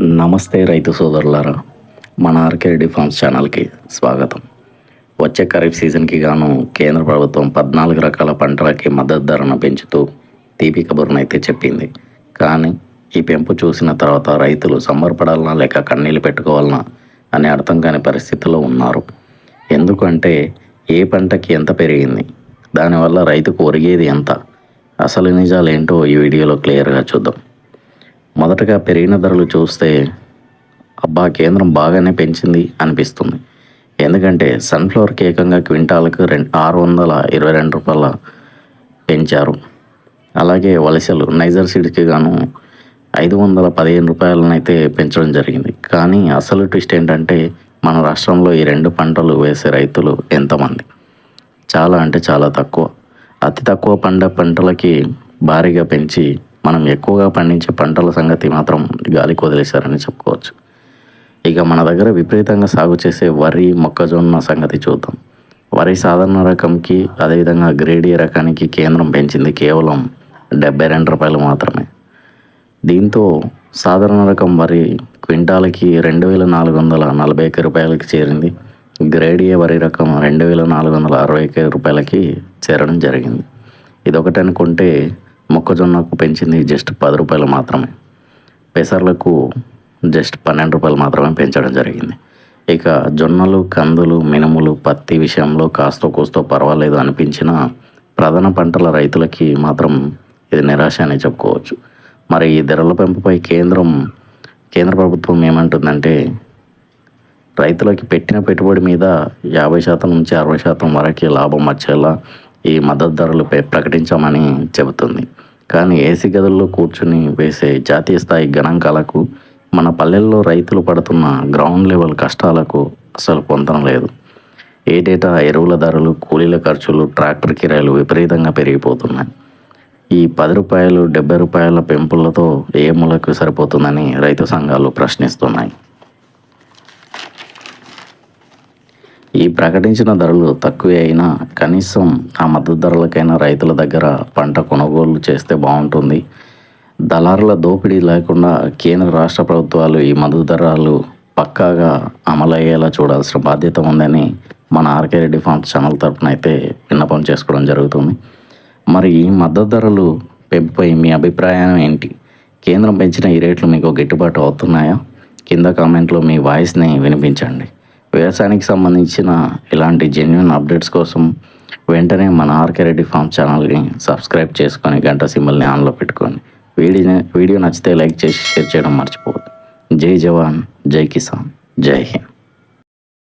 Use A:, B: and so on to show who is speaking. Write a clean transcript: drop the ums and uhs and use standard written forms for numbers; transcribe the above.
A: నమస్తే రైతు సోదరులారా, మన ఆర్కేడి ఫార్మ్స్ ఛానల్కి స్వాగతం. వచ్చే ఖరీఫ్ సీజన్కి గాను కేంద్ర ప్రభుత్వం 14 రకాల పంటలకి మద్దతు ధరను పెంచుతూ తీపి కబురునైతే చెప్పింది. కానీ ఈ పెంపు చూసిన తర్వాత రైతులు సంబరపడాలనా లేక కన్నీళ్ళు పెట్టుకోవాలనా అనే అర్థం కాని పరిస్థితిలో ఉన్నారు. ఎందుకంటే ఏ పంటకి ఎంత పెరిగింది, దానివల్ల రైతుకు ఒరిగేది ఎంత, అసలు నిజాలు ఏంటో ఈ వీడియోలో క్లియర్గా చూద్దాం. మొదటగా పెరిగిన ధరలు చూస్తే అబ్బా కేంద్రం బాగానే పెంచింది అనిపిస్తుంది. ఎందుకంటే సన్ఫ్లవర్కి ఏకంగా క్వింటాలకు 622 రూపాయల పెంచారు. అలాగే వలసలు నైజర్ సీడ్స్కి గాను 515 రూపాయలనైతే పెంచడం జరిగింది. కానీ అసలు ట్విస్ట్ ఏంటంటే మన రాష్ట్రంలో ఈ రెండు పంటలు వేసే రైతులు ఎంతమంది? చాలా అంటే చాలా తక్కువ. అతి తక్కువ పంటలకి భారీగా పెంచి మనం ఎక్కువగా పండించే పంటల సంగతి మాత్రం గాలికి వదిలేశారని చెప్పుకోవచ్చు. ఇక మన దగ్గర విపరీతంగా సాగు చేసే వరి, మొక్కజొన్న సంగతి చూద్దాం. వరి సాధారణ రకంకి అదేవిధంగా గ్రేడ్ ఏ రకానికి కేంద్రం పెంచింది కేవలం 72 రూపాయలు మాత్రమే. దీంతో సాధారణ రకం వరి క్వింటాలకి 2441 రూపాయలకి చేరింది. గ్రేడ్ ఏ వరి రకం 2461 రూపాయలకి చేరడం జరిగింది. ఇదొకటి అనుకుంటే మొక్కజొన్నకు పెంచింది జస్ట్ 10 రూపాయలు మాత్రమే. పెసర్లకు జస్ట్ 12 రూపాయలు మాత్రమే పెంచడం జరిగింది. ఇక జొన్నలు, కందులు, మినుములు, పత్తి విషయంలో కాస్తో కూస్తో పర్వాలేదు అనిపించిన ప్రధాన పంటల రైతులకి మాత్రం ఇది నిరాశ అని చెప్పుకోవచ్చు. మరి ఈ ధరల పెంపుపై కేంద్ర ప్రభుత్వం ఏమంటుందంటే రైతులకి పెట్టిన పెట్టుబడి మీద 50% నుంచి 60% వరకు లాభం వచ్చేలా ఈ మద్దతు ధరలు ప్రకటించామని చెబుతుంది. కానీ ఏసీ గదుల్లో కూర్చుని వేసే జాతీయ స్థాయి గణాంకాలకు మన పల్లెల్లో రైతులు పడుతున్న గ్రౌండ్ లెవెల్ కష్టాలకు అసలు పొందడం లేదు. ఏటేటా ఎరువుల ధరలు, కూలీల ఖర్చులు, ట్రాక్టర్ కిరాయిలు విపరీతంగా పెరిగిపోతున్నాయి. ఈ 10 రూపాయలు 70 రూపాయల పెంపులతో ఏ మూలకు సరిపోతుందని రైతు సంఘాలు ప్రశ్నిస్తున్నాయి. ఈ ప్రకటించిన ధరలు తక్కువే అయినా కనీసం ఆ మద్దతు ధరలకైనా రైతుల దగ్గర పంట కొనుగోలు చేస్తే బాగుంటుంది. దళారుల దోపిడీ లేకుండా కేంద్ర రాష్ట్ర ప్రభుత్వాలు ఈ మద్దతు ధరలు పక్కాగా అమలయ్యేలా చూడాల్సిన బాధ్యత ఉందని మన ఆర్కేరెడ్డి ఫార్మ్స్ ఛానల్ తరఫున అయితే విన్నపం చేసుకోవడం జరుగుతుంది. మరి ఈ మద్దతు ధరలు పెంపుపై మీ అభిప్రాయం ఏంటి? కేంద్రం పెంచిన ఈ రేట్లు మీకు గిట్టుబాటు అవుతున్నాయా? కింద కామెంట్లో మీ వాయిస్ని వినిపించండి. వ్యవసాయానికి సంబంధించిన ఇలాంటి జెన్యూన్ అప్డేట్స్ కోసం వెంటనే మన ఆర్కేరెడ్డి ఫార్మ్ ఛానల్ని సబ్స్క్రైబ్ చేసుకొని గంట సింబల్ని ఆన్లో పెట్టుకోండి. వీడియో నచ్చితే లైక్ చేసి షేర్ చేయడం మర్చిపోవద్దు. జై జవాన్, జై కిసాన్, జై హింద్.